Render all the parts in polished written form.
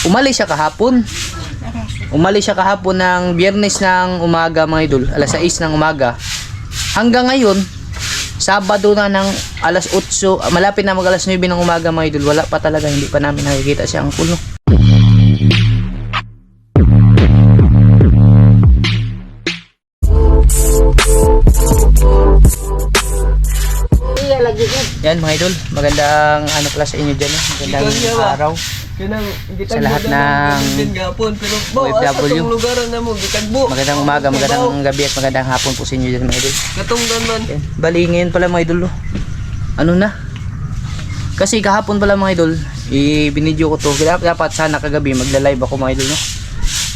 Umalis siya kahapon. Umalis siya kahapon ng Biyernes ng umaga mga idol, alas 6 ng umaga. Hanggang ngayon, Sabado na ng alas 8, malapit na mag alas 9 ng umaga mga idol, wala pa talaga, hindi pa namin nakikita si Uncle, no? Yan mga idol, magandang ano pala sa inyo dyan, magandang araw sa lahat ng OFW. Magandang umaga, magandang gabi at magandang hapon po sa inyo dyan mga idol. Bali ngayon pala mga idol, ano na, kasi kahapon pala mga idol, binidyo ko to, dapat sana kagabi magla-live ako mga idol, no?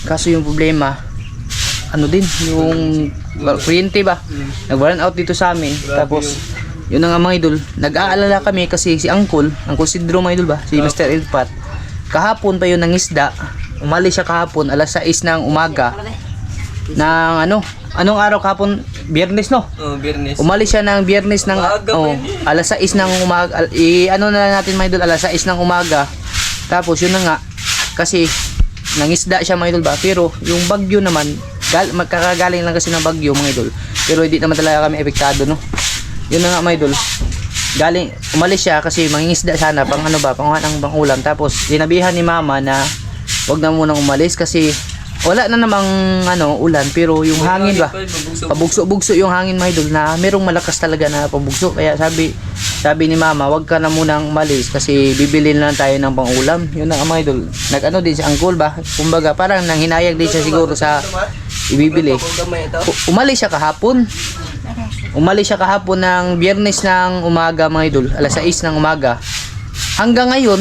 Kaso yung problema, ano din, yung kuryente ba, nag-run out dito sa amin. Tapos yun na nga mga idol, nag-aalala kami kasi si Uncle Sidro mga idol ba, si Mr. Elpat, kahapon pa yun ng isda. Umalis siya kahapon alas 6 ng umaga ng anong araw kahapon? Biyernes, no? Biyernes. Umalis siya ng Biyernes ng alas 6 ng umaga. Ano na natin mga idol, alas 6 ng umaga. Tapos yun na nga, kasi nangisda siya mga idol ba, pero yung bagyo naman, magkakagaling lang kasi ng bagyo mga idol, pero hindi naman talaga kami epektado, no? Yun na nga mga idol, umalis siya kasi mangingisda sana pang panguha ng ulam. Tapos sinabihan ni mama na wag na munang umalis kasi wala na namang ulan, pero yung hangin ba, pabugso-bugso yung hangin mga idol, na merong malakas talaga na pabugso. Kaya sabi ni mama, wag ka na munang umalis kasi bibili na lang tayo ng pangulam. Yun na nga mga idol, nag din si Uncle ba, kumbaga parang nanghinayag din siya siguro sa ibibili. Umalis siya kahapon. Umalis siya kahapon ng Biyernes ng umaga mga idol, alas 6 ng umaga. Hanggang ngayon,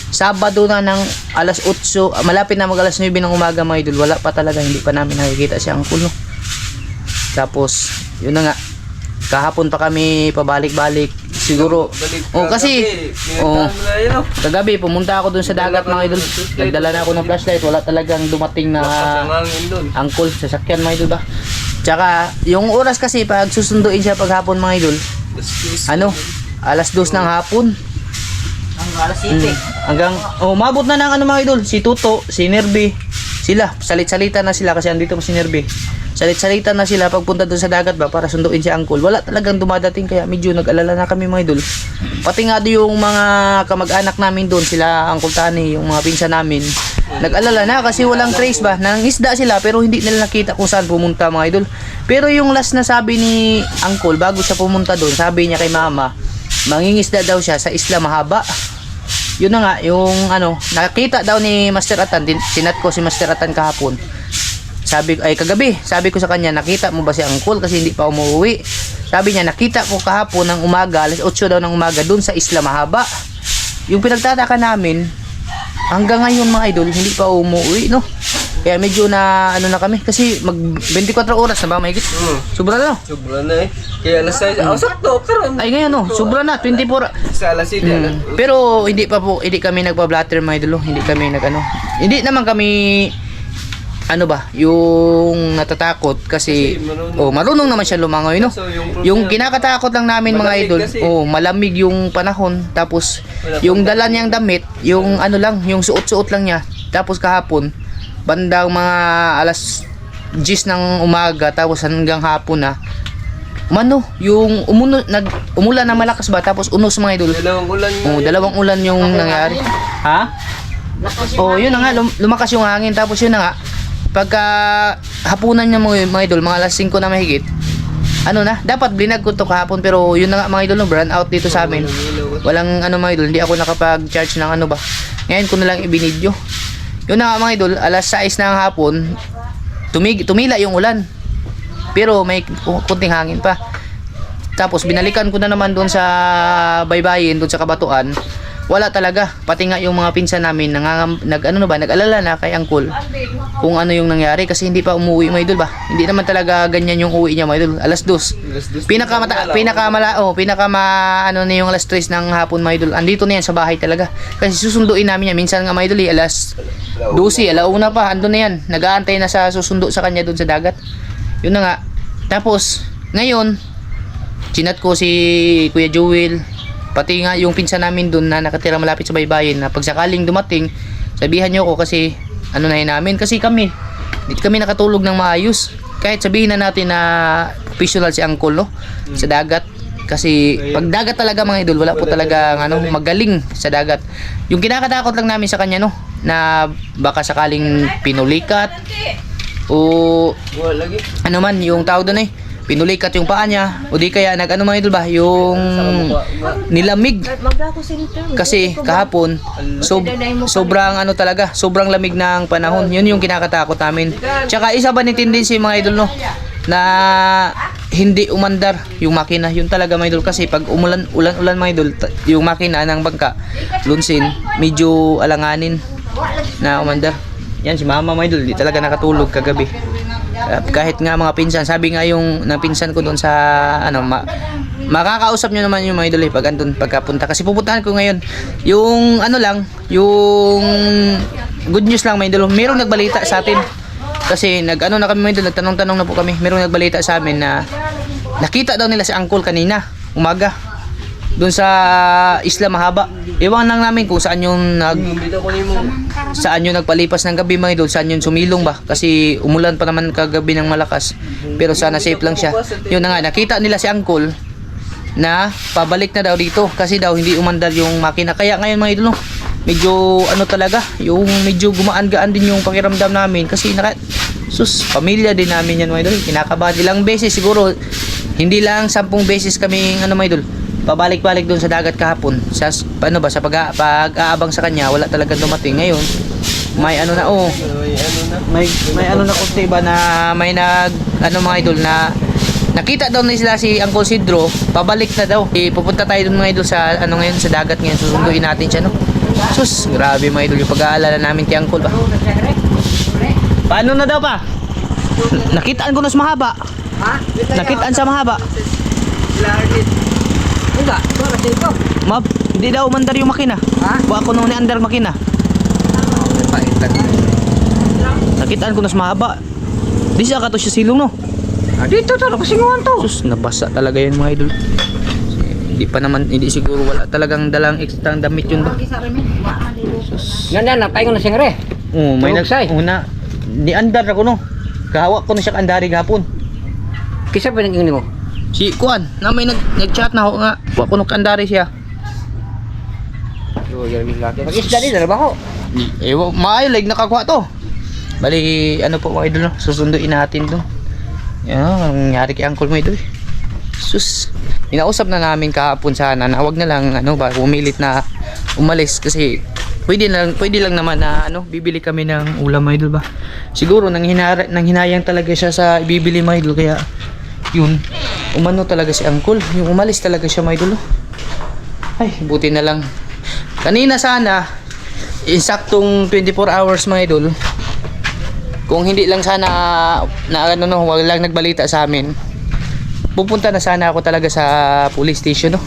Sabado na ng alas 8, malapit na mag alas 9 ng umaga mga idol, wala pa talaga, hindi pa namin nakikita si Uncle, no? Tapos, yun na nga, kahapon pa kami pabalik-balik. Siguro, kasi, kagabi, pumunta ako dun sa dagat mga idol. Nagdala na ako ng flashlight, wala talagang dumating na Uncle, sasakyan mga idol ba? Tsaka, yung oras kasi pag susunduin siya paghapon mga idol, alas 2 ng hapon. Hanggang alas 7. Hanggang, mabot na ng mga idol, si Tuto, si Nerby, sila, salit-salita na sila kasi andito pa si Nerby. Salit-salita na sila pagpunta doon sa dagat ba para sunduin si Uncle. Wala talagang dumadating, kaya medyo nag-alala na kami mga idol. Pati nga doon yung mga kamag-anak namin doon, sila Uncle Tani, yung mga pinsan namin, nag-alala na kasi walang trace ba, nangisda sila pero hindi nila nakita kung saan pumunta mga idol. Pero yung last na sabi ni Uncle bago siya pumunta doon, sabi niya kay mama, mangingisda daw siya sa Isla Mahaba. Yun na nga, yung nakita daw ni Master Atan, sinat ko si Master Atan kahapon. Kagabi, sabi ko sa kanya, nakita mo ba si Uncle kasi hindi pa umuwi? Sabi niya, nakita ko kahapon ng umaga, alas 8 daw ng umaga, doon sa Isla Mahaba. Yung pinagtataka namin, hanggang ngayon mga idol, hindi pa umuwi, no? Kaya medyo na na kami kasi mag 24 oras na ba mahigit? Sobra na, no? Sobra na eh. Kaya alas 6, sakto, karon. Ay ngayon, no? Sobra na, 24. Sa alas 7. Pero hindi kami nagpa-blatter mga idol, hindi kami hindi naman kami yung natatakot kasi marunong naman siya lumangoy, no? Yung kinakatakot lang namin mga idol, malamig yung panahon, tapos yung dala niyang damit, yung yung suot-suot lang niya. Tapos kahapon bandang mga alas 10 ng umaga tapos hanggang hapon na yung umulan na malakas ba, tapos unos mga idol. Dalawang ulan yung nangyari. Ha? Yun na nga, lumakas yung hangin. Tapos yun na nga, pagka hapunan niya mga idol, mga alas 5 na mahigit, dapat blinag ko to kahapon, pero yun na nga mga idol, burn out dito sa amin. Walang mga idol, hindi ako nakapag-charge ng ba. Ngayon ko na lang ibinidyo. Yun na nga mga idol, alas 6 na ng hapon, tumila yung ulan. Pero may kunting hangin pa. Tapos binalikan ko na naman doon sa baybayin, doon sa Kabatuan. Wala talaga. Pati nga yung mga pinsan namin nag-alala na kay Uncle kung ano yung nangyari kasi hindi pa umuwi mga idol ba. Hindi naman talaga ganyan yung uwi niya mga idol. Alas 2. Yung alas 3 ng hapon mga idol. Andito na yan sa bahay talaga. Kasi susunduin namin yan. Minsan nga mga idol, alas 12, alauna pa, andun na yan. Nag-aantay na sa susundo sa kanya doon sa dagat. Yun na nga. Tapos ngayon, chinat ko si Kuya Joel, pati nga yung pinsan namin doon na nakatira malapit sa baybayin, na pagsakaling dumating sabihan nyo ako kasi ano na yun namin, kasi kami di kami nakatulog ng maayos. Kahit sabihin na natin na professional si Uncle, no, sa dagat. Kasi pag dagat talaga mga idol, wala po talaga ano, magaling sa dagat. Yung kinakatakot lang namin sa kanya, no, na baka sakaling pinulikat o Wala lagi. ano man yung tawag doon, pinulikat yung paa niya, o di kaya nag ano mga idol ba, yung nilamig. Kasi kahapon sobrang ano talaga, sobrang lamig ng panahon. Yun yung kinakatakot namin. Tsaka isa ba ni tendency mga idol, no, na hindi umandar yung makina. Yun talaga mga idol, kasi pag ulan mga idol, yung makina ng bangka lunsin, medyo alanganin na umandar. Yan si mama mga idol, di talaga nakatulog kagabi. Kahit nga mga pinsan, sabi nga yung ng pinsan ko doon sa ano, makakausap nyo naman yung mga idol pag andun, pagkapunta. Kasi pupuntahan ko ngayon yung ano lang, yung good news lang mga idol. Merong nagbalita sa atin. Kasi nag-ano na kami mga idol, nagtanong-tanong na po kami. Merong nagbalita sa amin na nakita daw nila si Uncle kanina, umaga, doon sa Isla Mahaba. Iwan lang namin kung saan yung saan yung nagpalipas ng gabi mga idol, saan yung sumilong ba, kasi umulan pa naman kagabi ng malakas, pero sana safe lang siya. Yun na nga, nakita nila si Uncle na pabalik na daw dito kasi daw hindi umandar yung makina. Kaya ngayon mga idol, no, medyo ano talaga, yung medyo gumaan-gaan din yung pakiramdam namin kasi pamilya din namin yan mga idol. Kinakabahan ilang beses siguro, hindi lang 10 beses kaming ano mga idol, pabalik-balik doon sa dagat kahapon. Sa ano ba, sa pag-aabang sa kanya, wala talagang dumating. Ngayon may ano na, may ano na kunti ba na may nag ano mga idol, na nakita daw nila si Uncle Sidro, pabalik na daw. Pupunta tayo doon mga idol sa ano ngayon, sa dagat ngayon, susunduin natin siya, no. Sus, grabe mga idol yung pag-aalala namin kay Uncle ba. Paano na daw pa? Nakitaan ko na sa mahaba. Ha? Nakitaan sa mahaba. Enggak, kasi ito. Mab, hindi daw umandar yung makina. Ha? Wa ko nung ni-andar makina. Nakitaan ko na sa mahaba. Di siya kato siya silong, no. Dito to, nakasinguhan to. Sus, nabasa talaga yun mga idol. Hindi pa naman, hindi siguro wala talagang dalang extra damit yun ba. Ganda na, paingon na singre. Oo, may Tugsay. una, ni-andar ako, no. Kahawak ko na siya andari gapon. Kisa pa nang mo? Si Kuan, na may nag-chat na ako nga. Wa ko nung kandari siya. Yo, yarmi laki. Mag-isda din, dala ba ko? Maayo, like nakakuha to. Bali, ano po mga idol, no? Susunduin natin to. Yan, ang nangyari kay Uncle mo idol. Sus, inausap na namin kahapon sana na wag na lang, ano ba, umilit na umalis kasi pwede lang naman na ano, bibili kami ng ulam mga idol ba. Siguro nang hinayang talaga siya sa bibili mga idol, kaya yun, umano talaga si Uncle, yung umalis talaga siya mga idol. Ay, buti na lang. Kanina sana, insaktong 24 hours mga idol. Kung hindi lang sana na ano, no, wala lang nagbalita sa amin, pupunta na sana ako talaga sa police station, no.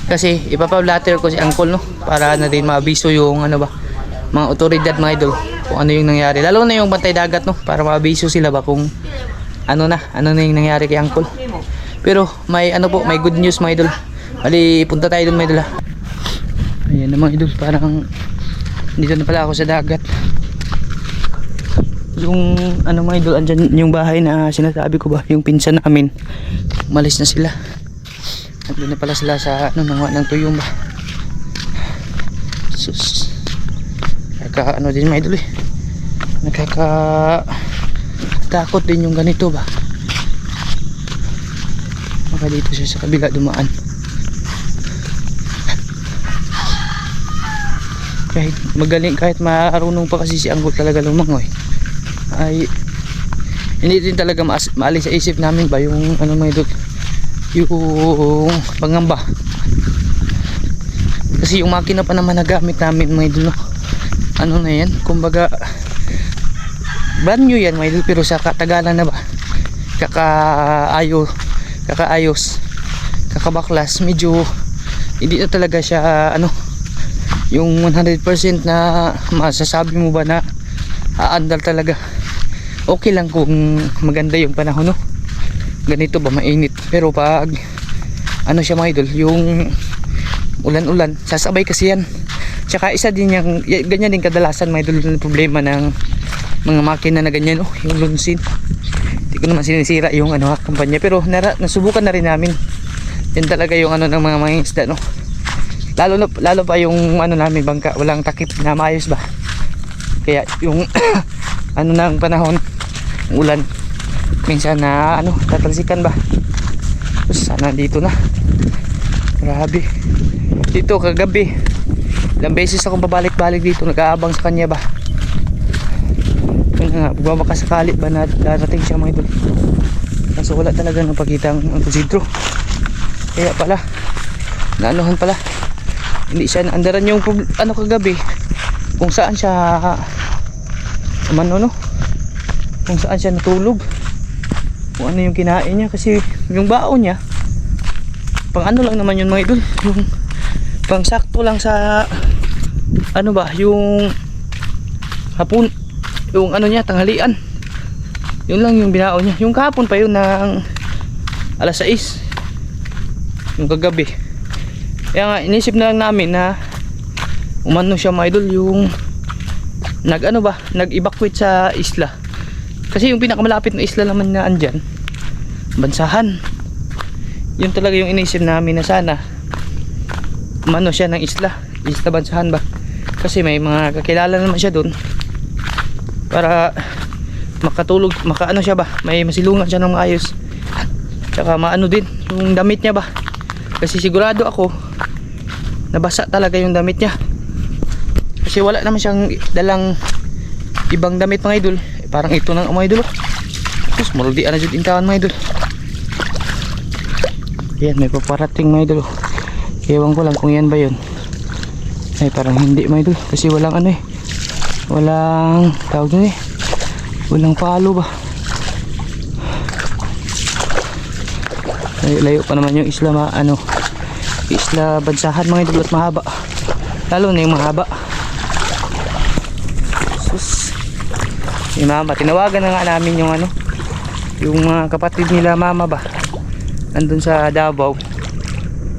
Kasi ipapa-blatter ko si Uncle, no, para na din maabiso yung ano ba, mga otoridad mga idol kung ano yung nangyari. Lalo na yung bantay dagat, no, para maabiso sila ba kung ano na yung nangyari kay Uncle. Pero may ano po, may good news mga idol. Bali, punta tayo dun mga idol, ha. Ayan na mga idol, parang dito na pala ako sa dagat. Yung ano mga idol, andyan yung bahay na sinasabi ko ba, yung pinsan namin, umalis na sila. At doon na pala sila sa ano, ng tuyong ba. Sus, nakaka ano din mga idol, nakaka takot din yung ganito ba. Baka dito siya sa kabila dumaan. Kahit magaling, kahit marunong pa kasi si Uncle talaga lumangoy, ay hindi din talaga maalis sa isip namin ba yung ano mga idol, yung pangamba. Kasi yung makina pa naman na gamit namin mga idol, no, ano na yan, kumbaga brand new yan mga idol, pero sa katagalan na ba, kakaayos, kakabaklas, medyo hindi na talaga siya ano, yung 100% na masasabi mo ba na aandar talaga. Okay lang kung maganda yung panahon, no, ganito ba mainit, pero pag ano siya mga idol, yung ulan-ulan, sasabay kasi yan Tsaka isa din yung ganyan din kadalasan may idol na problema ng mga makina na ganyan, oh, yung lunsin. Hindi ko naman sinisira yung ano kumpanya, pero nasubukan na rin namin. Yan talaga yung ano ng mga isda, no. Lalo pa yung ano namin bangka, walang takip na maayos ba. Kaya yung ano ng panahon, ulan, minsan na ano tatalsikan ba. Tapos sana dito na. Grabe. Dito kagabi, ilang beses akong babalik-balik dito, nag-aabang sa kanya ba. Yun nga, baka sakali ba na darating siya mga idol. Kaso wala talaga napakita ang kusidro. Kaya pala, naanuhan pala. Hindi siya naandaran yung ano kagabi. Kung saan siya no? Kung saan siya natulog. Kung ano yung kinain niya. Kasi yung baon niya, pang ano lang naman yun mga idol. Yung pang sakto lang sa ano ba, yung hapon, yung ano niya, tanghalian. Yun lang yung binaon niya. Yung kahapon pa yun ng alas 6. Yung kagabi. Kaya nga inisip na lang namin na umano siya mga idol, yung nag-evacuate sa isla. Kasi yung pinakamalapit na isla naman na andyan, Bansahan. Yun talaga yung inisip namin na sana umano siya ng isla Bansahan ba. Kasi may mga kakilala naman siya doon, para makatulog, makaano siya ba, may masilungan siya ng maayos. Tsaka maano din yung damit niya ba. Kasi sigurado ako nabasa talaga yung damit niya. Kasi wala naman siyang dalang ibang damit mga idol. Parang ito nang mga idol. Tapos marudi na dyan intawan mga idol. Yan, may paparating mga idol. Ewan ko lang kung yan ba yun. Ay parang hindi mga idol. Kasi walang ano eh, walang tawag na eh, walang palo ba. Layo pa naman yung isla Isla Bansahan mga idol, at mahaba. Lalo na yung mahaba. Sus. Si mama, tinawagan na nga namin yung yung mga kapatid nila mama ba, andun sa Davao,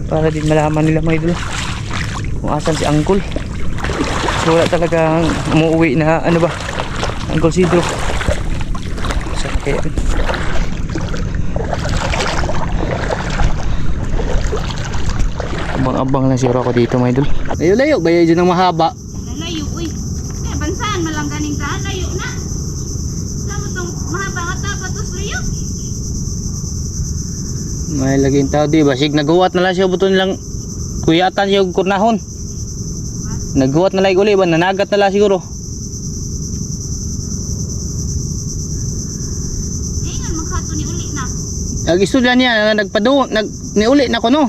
para din malaman nila mga idol kung asan si Uncle. So wala talagang umuwi na Uncle Sidro. Saan kaya? Abang-abang lang siguro ako dito mga idol. Layo-layo, bayay dyan ng mahaba. Layo, uy. Bansahan malang ganing taan, layo na. Lamo tong mahaba nga tapatos layo. May laging tao di ba? Sig naghuwat na lang siya buto nilang kuyatan siya og kurnahon. Naghuwat na lang uli ba? Nanagat na lang siguro. Ingan magkato ni uli na. Nag-istudya niya, niuli na ko no.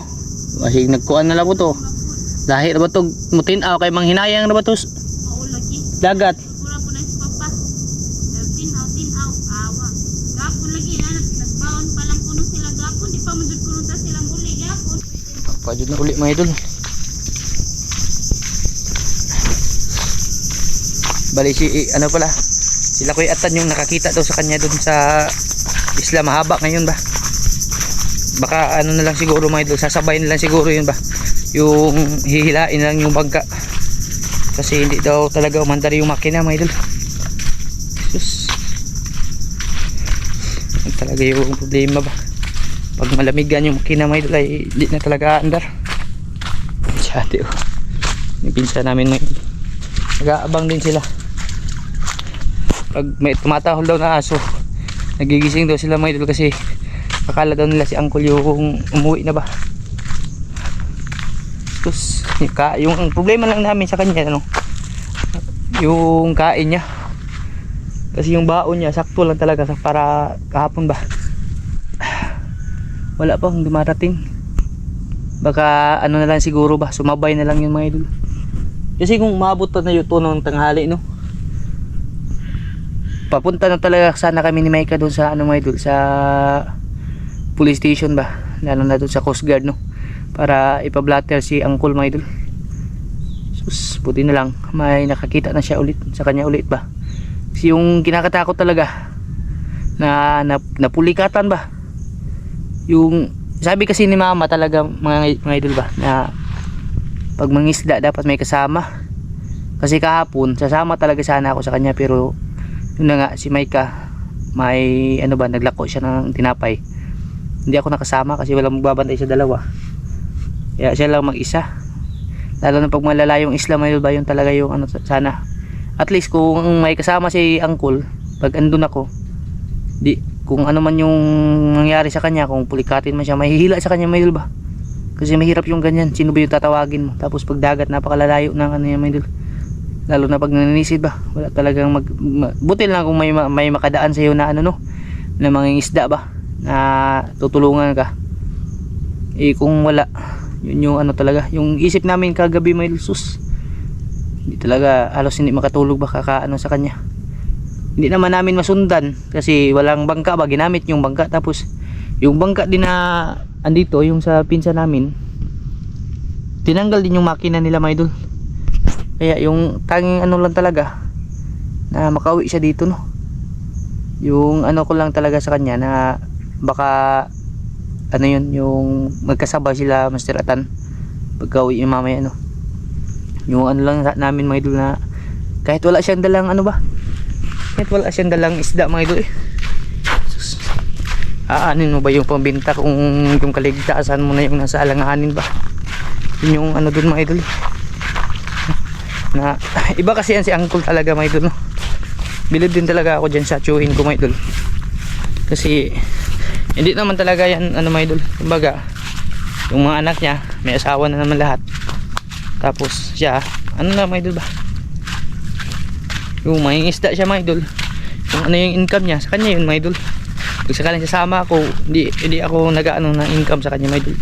Masig nagkuan na lang po to. Dahil na ba to mutinaw kay manghinayang na ba to Maulagi. dagat. Pura po na si papa. Tinaw, awa. Gapon lagi na, nagbaon pa lang kuno sila gapon. Di pa madud kuno ta silang uli gapon. Pajud na uli mga idol. Bali sila Kuya Atan yung nakakita daw sa kanya doon sa isla mahaba ngayon ba. Baka na lang siguro mga idol, sasabay na lang siguro yun ba, yung hihilain lang yung bangka, kasi hindi daw talaga umandar yung makina mga idol. Sus, yun talaga yung problema ba, pag malamigan yung makina mga idol ay hindi na talaga andar. Siyate oh, yung pinsa namin mga idol, nag-aabang din sila. Pag may tumatahol daw na aso, nagigising daw sila mga idol, kasi akala daw nila si Uncle yung umuwi na ba. Tapos yung problema lang namin sa kanya yung kain niya, kasi yung baon niya sakto lang talaga para kahapon ba. Wala pang dumarating. Baka na lang siguro ba, sumabay na lang yung mga idol. Kasi kung maabot pa na yung ng tanghali no, papunta na talaga sana kami ni Maika doon sa mga idol, sa police station ba, lalo na doon sa Coast Guard no, para ipablatter si Uncle mga idol. Sus, buti na lang may nakakita na siya ulit sa kanya ulit ba. Kasi yung kinakatakot talaga na napulikatan ba, yung sabi kasi ni mama talaga mga idol ba, na pag mangisda dapat may kasama. Kasi kahapon, sasama talaga sana ako sa kanya, pero yun na nga, si Maika, may ano ba, naglako siya ng tinapay. Hindi ako nakasama kasi walang magbabantay sa dalawa. Kaya siya lang mag-isa. Lalo na pag malalayong isla, may ba yun talaga yung ano sana. At least kung may kasama si Uncle, pag andun ako, di, kung ano man yung nangyari sa kanya, kung pulikatin man siya, mahihila sa kanya, may ba? Kasi mahirap yung ganyan, sino ba yung tatawagin mo? Tapos pag dagat, napakalalayo ng ano yan, may lalo na pag naninisid ba, wala talagang butil lang kung may makadaan sa iyo na ano no, na mangingisda ba, na tutulungan ka. Eh kung wala, yun yung ano talaga, yung isip namin kagabi, may sus, hindi talaga, halos hindi makatulog ba kakaano sa kanya. Hindi naman namin masundan kasi walang bangka ba, ginamit yung bangka. Tapos yung bangka din na andito, yung sa pinsa namin, tinanggal din yung makina nila, mga idol. Kaya yung tanging ano lang talaga na makauwi siya dito no, yung ano ko lang talaga sa kanya na baka ano yun, yung magkasabay sila Master Atan pagka-uwi yung mamaya no. Yung ano lang namin, mga idol, na kahit wala siyang dalang ano ba, kahit wala siyang dalang isda, mga idol, aanin mo ba yung pambinta kung yung kaligtasan mo na yung nasa alanganin ba. Yun yung ano dun, mga idol, na iba kasi yan si Uncle talaga, mga idol no? Bilib din talaga ako dyan sa tsuhin ko, mga idol, kasi hindi naman talaga yan ano, mga idol. Kumbaga yung mga anak niya may asawa na naman lahat, tapos siya ano na, mga idol ba, yung mangingisda siya, mga idol. Yung ano yung income niya sa kanya yun, mga idol. Pag sakaling sasama ako, hindi ako nag-ano ng income sa kanya, mga idol.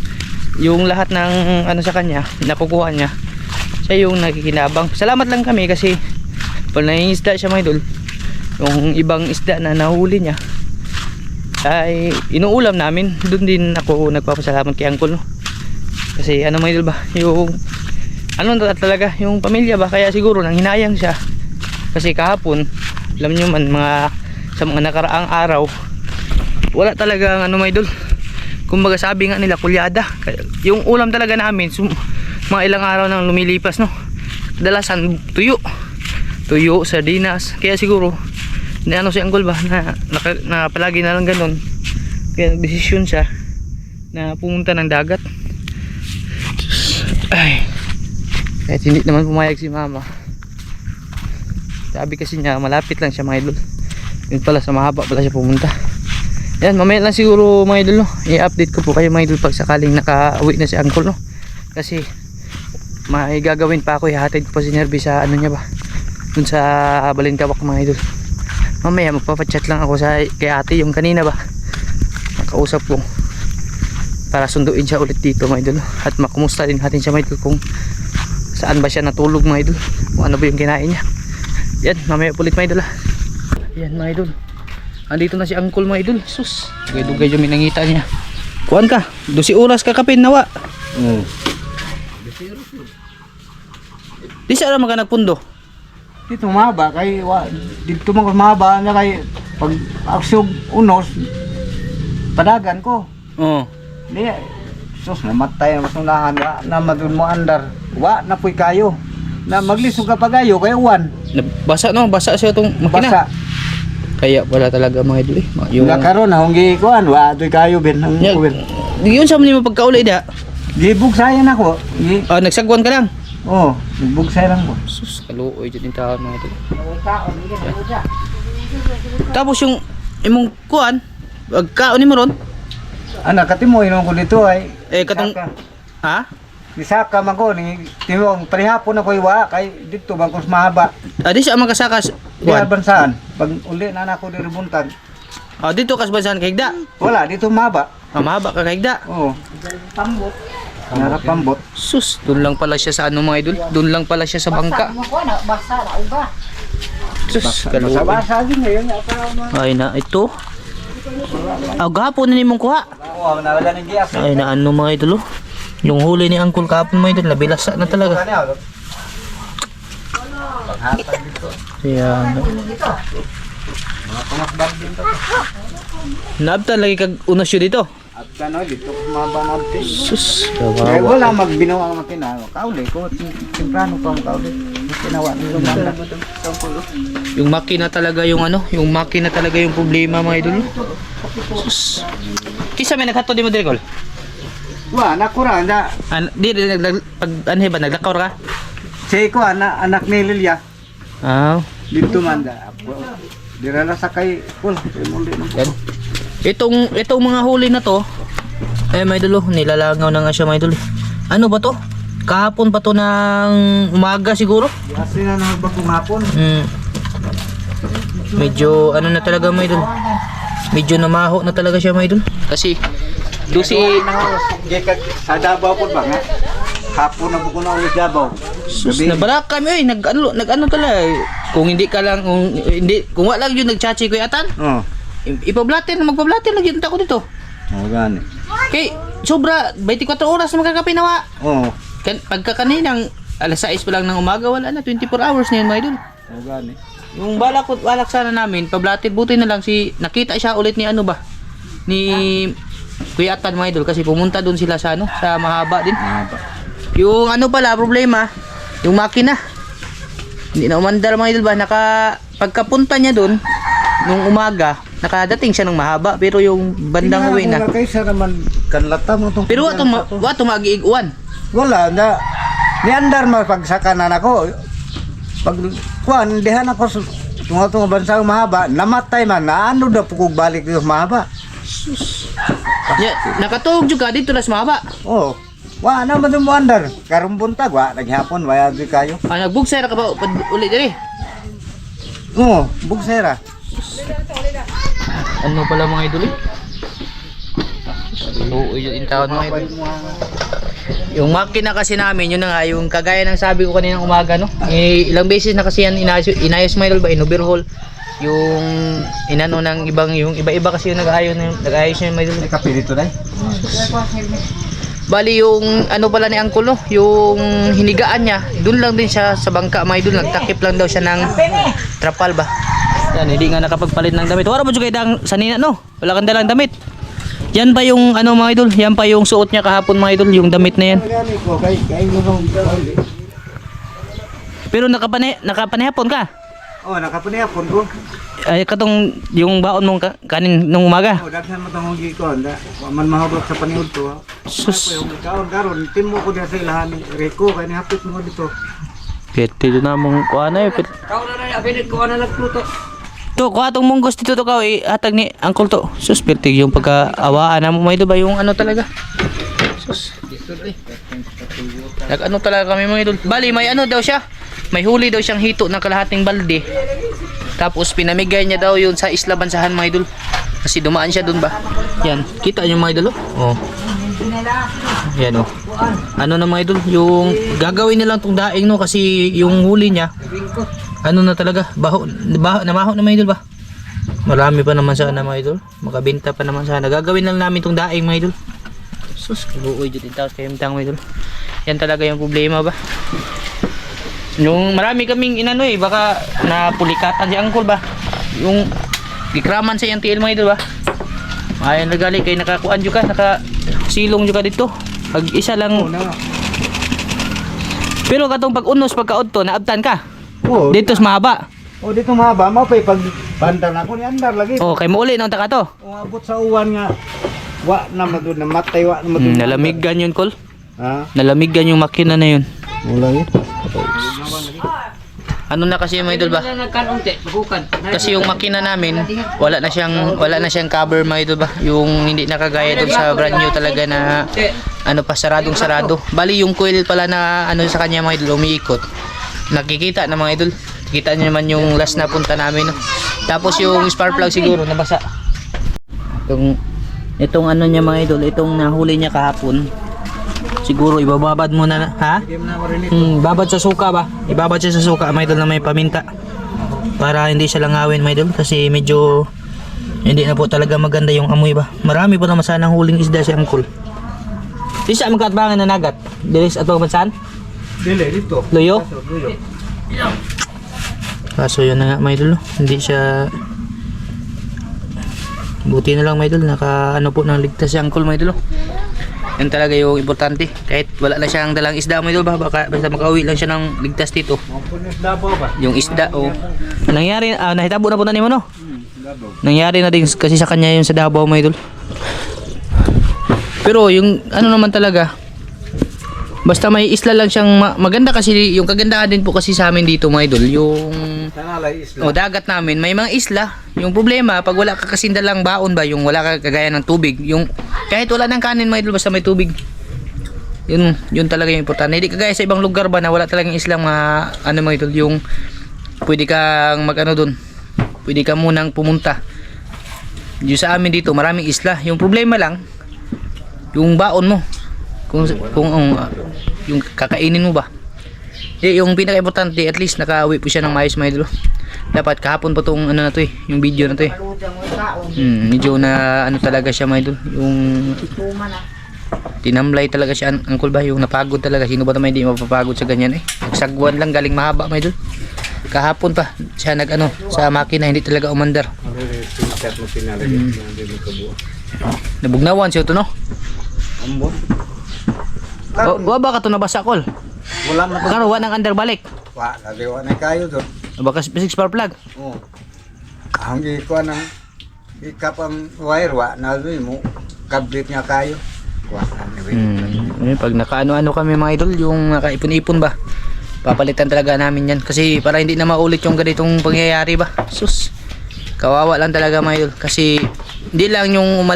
Yung lahat ng ano sa kanya nakukuha niya, siya yung nakikinabang. Salamat lang kami kasi pag nangingisda siya, mga idol, yung ibang isda na nahuli niya ay inuulam namin. Doon din ako nagpapasalamat kay Uncle no? Kasi ano, mga idol ba, yung ano talaga yung pamilya ba, kaya siguro nang hinayang siya. Kasi kahapon, alam nyo man, sa mga nakaraang araw, wala talaga ano, mga idol, kumbaga sabi nga nila, kulyada. Yung ulam talaga namin mga ilang araw nang lumilipas no, dalasan tuyo, sardinas. Kaya siguro na ano si Uncle ba, na palagi na lang ganun, kaya nagdesisyon siya na pumunta ng dagat. Ay, kahit hindi naman pumayag si mama. Sabi kasi niya malapit lang siya, mga idol. Yun pala, sa mahaba pala siya pumunta. Yan, mamaya lang siguro, mga idol no, i-update ko po kayo, mga idol, pag sakaling nakauwi na si Uncle no. Kasi may gagawin pa ako, ihatid ko pa si Nerby sa ano niya ba, dun sa Balintawak, mga idol. Mamaya magpapachat lang ako kay ate yung kanina ba, nakausap ko para sunduin siya ulit dito, mga idol. At makumusta din natin siya, mga idol, kung saan ba siya natulog, mga idol, kung ano ba yung kinain niya. Yan, mamaya ulit, mga idol. Yan, mga idol, andito na si Uncle, mga idol. Sus, dugay-dugay yung minangita niya. Kuhan ka, 12 oras kakapin nawa. Di siya naman ka nagpundo. Dito mahaba kay dito mo mahaba na kay pag aksog unos padagan ko. Oo. Di sus namatay ang sunahan na madun mo andar. Wa na puy kayo. Na maglisog ka pagayo kay uwan. Basa no, basa siya tong makina. Basa. Kaya wala talaga, mga idol. Yung karon na hunggi kuan wa adoy kayo ben ang kuwen. Yun sa mo pagkauli da. Gibug sayan ako. Nagsagwan ka lang. Oh, gibug sayan ko. Sus, kaluoy dyan yung tao, mga idol. Tapos yung imong kuan, pagkaon mo ron. Ana katimo inon ko dito ay Katong ha? Nisaka man ko ni timong parihapon ako iwa kay dito bangkos mahaba. Di siya makasakas. Di albansaan. Pag uli na nako di buntag. Dito kasbansan kay Higda. Wala dito mahaba. Mahaba ka kay Higda. Oo. Pambot. Narap pambot. Sus, doon lang pala siya sa ano, mga idol. Doon lang pala siya sa bangka. Basa na uga. Sus, kaluoy. Basa din ngayon. Ay na, ito. Gahapon na nimong kuha. Oo, nawala ng gias. Ay na, ano, mga idol. Yung huli ni Uncle kahapon, mga idol, nabilasa na talaga. Kaya ano. Naabtan lagi kag unas yun dito. At ano dito mahaba na dito. Sus, Kaya kawawa. wala magbinaw ang makina. Kauli ko temprano pa mo kauli. Ginawa ng lumanda. Yung makina talaga yung ano, yung makina talaga yung problema mga idol. Sus. Kisa may naghato di mo dire kol? Wa, nakura na. Di pag ano ba naglakaw ka? Si ko anak ni Lilia. Ah, Dito man da. Dira na sa kay kul. yan. Itong mga huli na to, mga idol, nilalangaw na nga siya mga idol. Ano ba to? Kahapon pa to ng umaga siguro? Kasi na nagbagong hapon. Medyo ano na talaga mga idol. Medyo namaho na talaga siya mga idol. Kasi dosi Sa Davao po ba nga? Hapon na buko na ulit Davao. sus na balak kami nag-ano talaga. Kung hindi ka lang kung wala lang yun nagchachi ko atan. Oh. Ipablatin lang yun ako dito. Oh, gani. Kay sobra 24 oras na magkakapinawa. Oh. Pagka kaninang alas 6 pa lang ng umaga wala na 24 hours na yun mga idol. Oh, gani. Yung balak sana namin pablatin buti na lang nakita siya ulit ni ano ba ni Kuya Atan mga idol kasi pumunta doon sila sa ano sa Mahaba din. Yung ano pala problema yung makina hindi na umandar mga idol ba pagkapunta niya doon nung umaga nakadating siya ng Mahaba pero yung bandang uwi na Kaysa naman kanlata mo tong. pero wato mag-iiguan. Wala na. Ni andar ma pagsakanan ako. Pag kuan dihan ako tunga bansa Mahaba, namatay man na ano daw pugog balik yung Mahaba. Nakatuog juga dito na sa Mahaba. Oh. Wa na man mo andar. Karong buntag wa naghapon waya di kayo. Nagbugsay ra ka ba uli diri? Oh, bugsera. Ano pala mga idol eh? Oo, yun yung tawad mga idol. Yung makina kasi namin, yun na nga, yung kagaya ng sabi ko kaninang umaga, no? Ilang beses na kasi yan inayos mga idol ba, in-overhaul. Yung inano ng yung iba-iba kasi yung nag-ayos niya mga idol. Kape dito dai. Bali yung ano pala ni Uncle, no? Yung hinigaan niya, doon lang din siya sa bangka mga idol. Nagtakip lang daw siya ng trapal ba. Yan, hindi nga nakapagpalit ng damit. Wala mo juga idang sanina, no? Wala kang dalang damit. Yan ba yung ano mga idol? Yan pa yung suot niya kahapon mga idol, yung damit na yan. Pero nakapanihapon ka? Oh, nakapanihapon ko. Ay katong yung baon mong kanin nung umaga. Oh, daghan mo tong gi ko anda. Wa man mahubot sa paniud to. Sus. Yung karon timo ko diha sa ilahan ni Rico kay ni hapit mo dito. Pete do na mong kuha na eh. Kau na na abinit ko na nagluto. To, kuha tong munggos dito to ka hatag ni Uncle to. Sus, pertig yung pagkaawaan na mo may ba yung ano talaga. Sus. Nag-ano talaga kami mga idol. Bali, may ano daw siya. May huli daw siyang hito ng kalahating balde. Tapos pinamigay niya daw yun sa Isla Bansahan mga idol. Kasi dumaan siya dun ba. Yan, kita niyo mga idol oh. Yan oh. Ano na mga idol, yung gagawin nilang tong daing no kasi yung huli niya ano na talaga, namaho na mga idol ba. Marami pa naman sana mga idol. Makabenta pa naman sana. Gagawin lang namin tong daing mga idol. Sus, kabuoy dito taos kayo mga idol. Yan talaga yung problema ba. Yung marami kaming inano baka napulikatan si Uncle ba. Yung gikraman sa yung TL mga idol ba. Ayan nagali kay nakakuan juga, nakasilong juga dito. Pag isa lang. Pero katong pag-unos pagkaodto naabtan ka. Oh, Dito sa Mahaba. oh dito mahaba mo pay pag bandar na ko ni andar lagi. Oh, kay mauli nang taka to. Oh, abot sa uwan nga. Wa na madud na matay wa na madud. Nalamigan yun, Col. Ha? Nalamigan yung makina na yun. Wala yun. Ano na kasi mga idol ba? Kasi yung makina namin wala na siyang cover mga idol ba? Yung hindi nakagaya doon sa brand new talaga na ano pa sarado. Bali yung coil pala na ano sa kanya mga idol umiikot. Nakikita na mga idol. Kita niyo naman yung last na punta namin no? Tapos yung spark plug siguro nabasa. Itong ano niya mga idol, itong nahuli niya kahapon. Siguro ibababad muna na, ha? Babad sa suka ba? Ibabad siya sa suka, mga idol na may paminta. Para hindi siya langawin, mga idol, kasi medyo hindi na po talaga maganda yung amoy ba. Marami po naman sanang huling isda si Uncle. Di siya magkatbangan na nagat. Dilis at pagbansan? Dili dito. Luyo? Kaso yun na nga, mga idol, hindi siya. Buti na lang mga idol, naka ano po nang ligtas si Uncle mga idol. Yan talaga yung importante. Kahit wala na siyang dalang isda mga idol ba, baka basta makauwi lang siya ng ligtas dito. Mapunis Davao ba? Yung isda nangyari, nahitabo na po na ni mo no? Nangyari na din kasi sa kanya yung sa Davao mga idol. Pero yung ano naman talaga, basta may isla lang siyang maganda kasi yung kagandahan din po kasi sa amin dito mga idol, yung Tanalay isla. dagat namin, may mga isla. Yung problema, pag wala ka kasi dalang baon ba, yung wala ka kagaya ng tubig, yung kahit wala ng kanin mga idol, basta may tubig. Yun talaga yung importante. Hindi kagaya sa ibang lugar ba na wala talagang islang ano mga idol, yung pwede kang magano doon. Pwede ka munang pumunta. Yung sa amin dito, maraming isla. Yung problema lang, yung baon mo. Kung yung kakainin mo ba. Yung pinaka-importante, at least nakauwi po siya ng maayos mga idol. Dapat kahapon pa tong ano na to yung video na to medyo na ano talaga siya mga idol. Yung tinamlay talaga siya, angkol ba, yung napagod talaga. Sino ba naman hindi mapapagod sa ganyan nagsagwan lang, galing mahaba mga idol. Kahapon pa siya nag sa makina, hindi talaga umandar. Nabugnawan siya to no. Ambon. Wa ba ka to nabasa kol? Wala na Karo wa nang andar balik. Wa, naliwa na kayo doon. Baka 6 spark plug. Oo. Ang ikuha ng ikapang wire, wa, na doon mo, kablit niya kayo. Wa, Pag nakaano-ano kami mga idol, yung nakaipon-ipon ba, papalitan talaga namin yan. Kasi para hindi na maulit yung ganitong pangyayari ba. Sus, kawawa lang talaga mga idol. Kasi hindi lang yung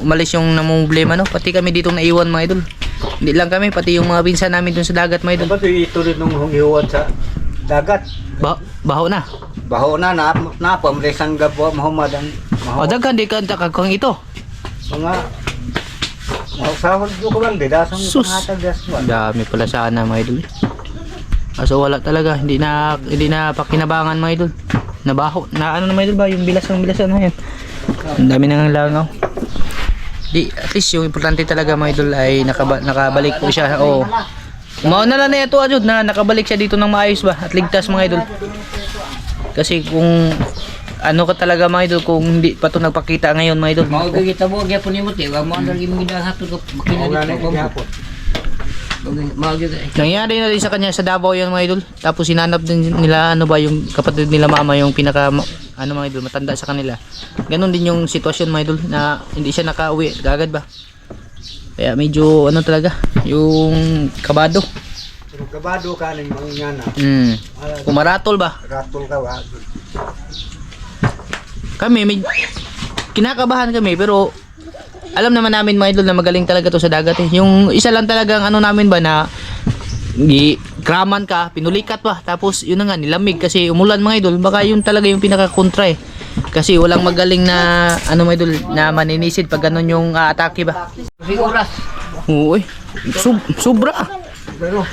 umalis yung namumblema no, pati kami dito naiwan mga idol. Hindi lang kami, pati yung mga pinsan namin dun sa dagat mga idol. Dapat ito rin nung humihuwad sa dagat. Baho na. Baho na, pamresang gabo, mahumadang. O daghan di ka kang ito. Mga mausahod ko lang, dasang Sus. pangatag daswan. Dami pala sana mga idol. Kaso wala talaga, hindi na pakinabangan mga idol. Nabaho, na ano na mga idol ba, yung bilas na yan. Ang dami nang langaw. At least yung importante talaga mga idol ay nakabalik po siya. Oo. Mauna na ito ajud na nakabalik siya dito ng maayos ba at ligtas mga idol. Kasi kung ano ka talaga mga idol, kung hindi pa ito nagpakita ngayon mga idol. Mau kita mo gyapon nimo te, wa mo andar gimong hatod ko makina dito. Mau gyud. Nangyari na din sa kanya sa Davao yun mga idol. Tapos sinanap din nila ano ba yung kapatid nila mama, yung pinaka ano mga idol, matanda sa kanila. Ganon din yung sitwasyon mga idol na hindi siya nakauwi agad ba. Kaya medyo ano talaga, yung kabado. Pero kabado ka ng mga ingana. Kumaratol ba? Ratol ka, wa. Kami kinakabahan kami pero alam naman namin mga idol na magaling talaga to sa dagat Yung isa lang talagang ano namin ba na kraman ka, pinulikat ba, tapos yun na nga nilamig kasi umulan mga idol, baka yun talaga yung pinaka-kontra kasi walang magaling na ano mga idol na maninisid pag ganun yung atake ba. Si oras. Uy, sobra.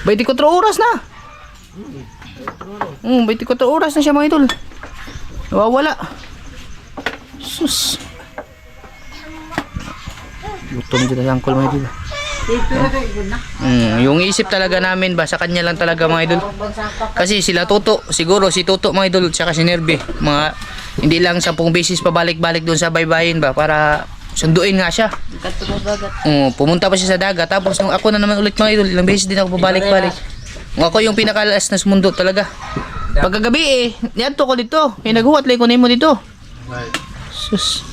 24 oras na. 24 oras na siya mga idol. Nawawala. Sus. Gutom din lang kol mga idol. Yung isip talaga namin ba sa kanya lang talaga mga idol. Kasi sila Toto, siguro si Toto mga idol tsaka si Nerbe, mga hindi lang 10 beses pabalik-balik doon sa baybayin ba para sunduin nga siya. Pumunta pa siya sa dagat, tapos nung ako na naman ulit mga idol, ilang beses din ako pabalik-balik. Kung ako yung pinakalas na mundo talaga. Pagkagabi niadto ko dito, naguhat lang ko nimo dito. Sus.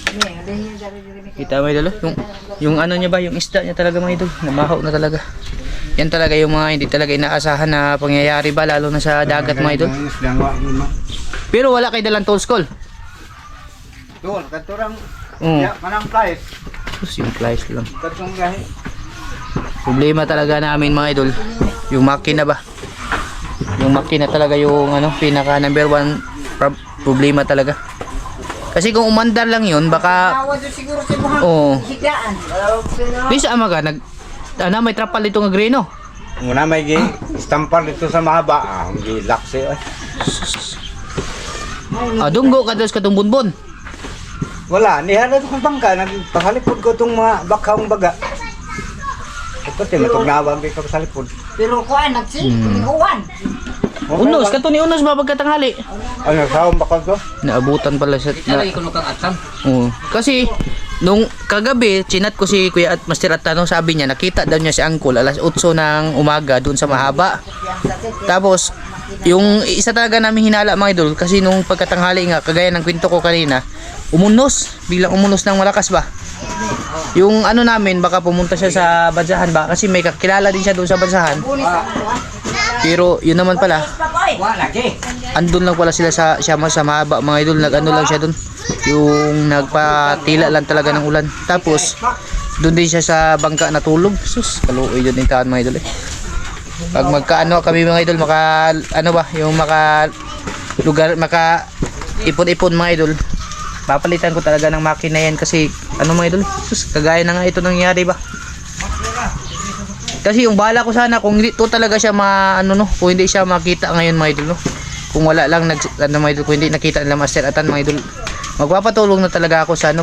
Kita mo idol, yung ano niya ba, yung isda niya talaga mga idol, namahaw na talaga. Yan talaga yung mga hindi talaga inaasahan na pangyayari ba, lalo na sa dagat mga idol. Pero wala kay dalang tools call. Doon, katurang manang price. Sus, yung price lang. Katong gahi. Problema talaga namin mga idol, yung makina ba. Yung makina talaga yung ano, pinaka number 1 problema talaga. Kasi kung umandar lang yun, baka bisa amaga may trapal dito nga greno. Muna may stampar dito sa mahaba, ang gilaksi Dunggo ka dos katong bunbon. Wala, nihala ko bangka, nagpahalipod ko itong mga bakhaong baga. Ito, matugnawa ang ka sa halipod. Pero kuan nagsiuwan. Unos, kato ni Unos ba pagkatanghali? Ano, saan bakal to? Naabutan pala siya. Talay ko kang atam. Kasi nung kagabi, chinat ko si Kuya at Master at tanong, sabi niya, nakita daw niya si Uncle alas 8 ng umaga doon sa Mahaba. Tapos, yung isa talaga namin hinala mga idol, kasi nung pagkatanghali nga, kagaya ng kwento ko kanina, biglang umunos ng malakas ba? Yung ano namin, baka pumunta siya sa bansahan ba? Kasi may kakilala din siya doon sa bansahan. Pero yun naman pala, andun lang pala sila sa Mahaba mga idol, nag-ano lang siya doon. Yung nagpatila lang talaga ng ulan. Tapos doon din siya sa bangka natulog. Sus, kaluoy yun yung taan mga idol eh. Pag magkaano kami mga idol, maka ipon-ipon mga idol, papalitan ko talaga ng makina yan kasi ano mga idol, sus, kagaya na nga ito nangyari ba. Kasi yung bala ko sana kung hindi to talaga siya kung hindi siya makita ngayon mga idol, no? Kung wala lang mga idol, kung hindi nakita nila Master Atan mga idol, magpapatulong na talaga ako sa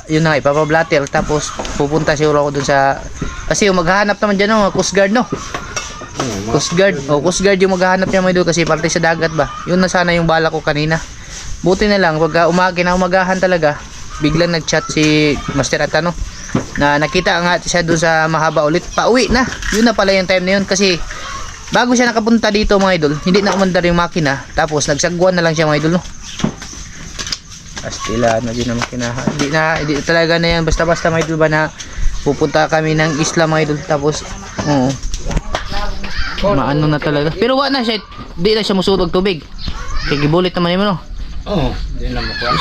yun na nga, ipapablatter, tapos pupunta siguro ako dun sa, kasi yung maghahanap naman dyan, no, Coast Guard, no? Coast Guard yung maghahanap niya mga idol, kasi parte sa dagat ba. Yun na sana yung bala ko kanina. Buti na lang, pagka umagahan talaga, biglang nag-chat si Master Atan, no? Na nakita nga siya dun sa Mahaba ulit, pauwi na. Yun na pala yung time na yun, kasi bago siya nakapunta dito mga idol, hindi na umandar yung makina, tapos nagsagwan na lang siya mga idol, no? Pastila na din ang makinahan. Hindi talaga na yan basta-basta mga idol ba na pupunta kami ng isla mga idol, tapos maano na talaga. Pero wala na siya, di na siya musulog tubig. Kaya gibulit naman yun, no? Oo, di na makuha.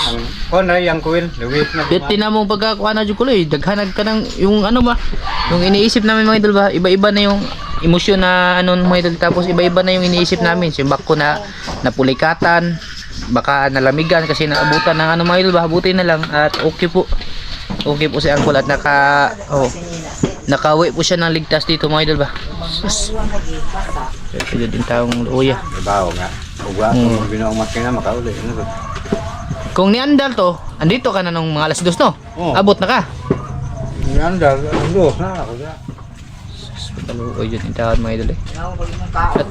Kung na yung kuwil, lawit na. Pwede na mong pagkakuha na jukuloy, daghanag ka ng yung ano ba, yung iniisip namin mga idol ba, iba-iba na yung emosyon na mga idol, tapos iba-iba na yung iniisip namin. So bako na napulikatan, baka nalamigan kasi naabutan ng mga idol ba, buti na lang at okay po si Uncle at nakawi po siya ng ligtas dito mga idol ba. Pwede din taong luya. Ibaw nga. Uga kung binaong makina makauli. Kung niandal to, andito ka na nung mga alas 2, no? Oo. Abot na ka. Niandal, dos na ako. Kaluoy yun yung taon mga idol eh. At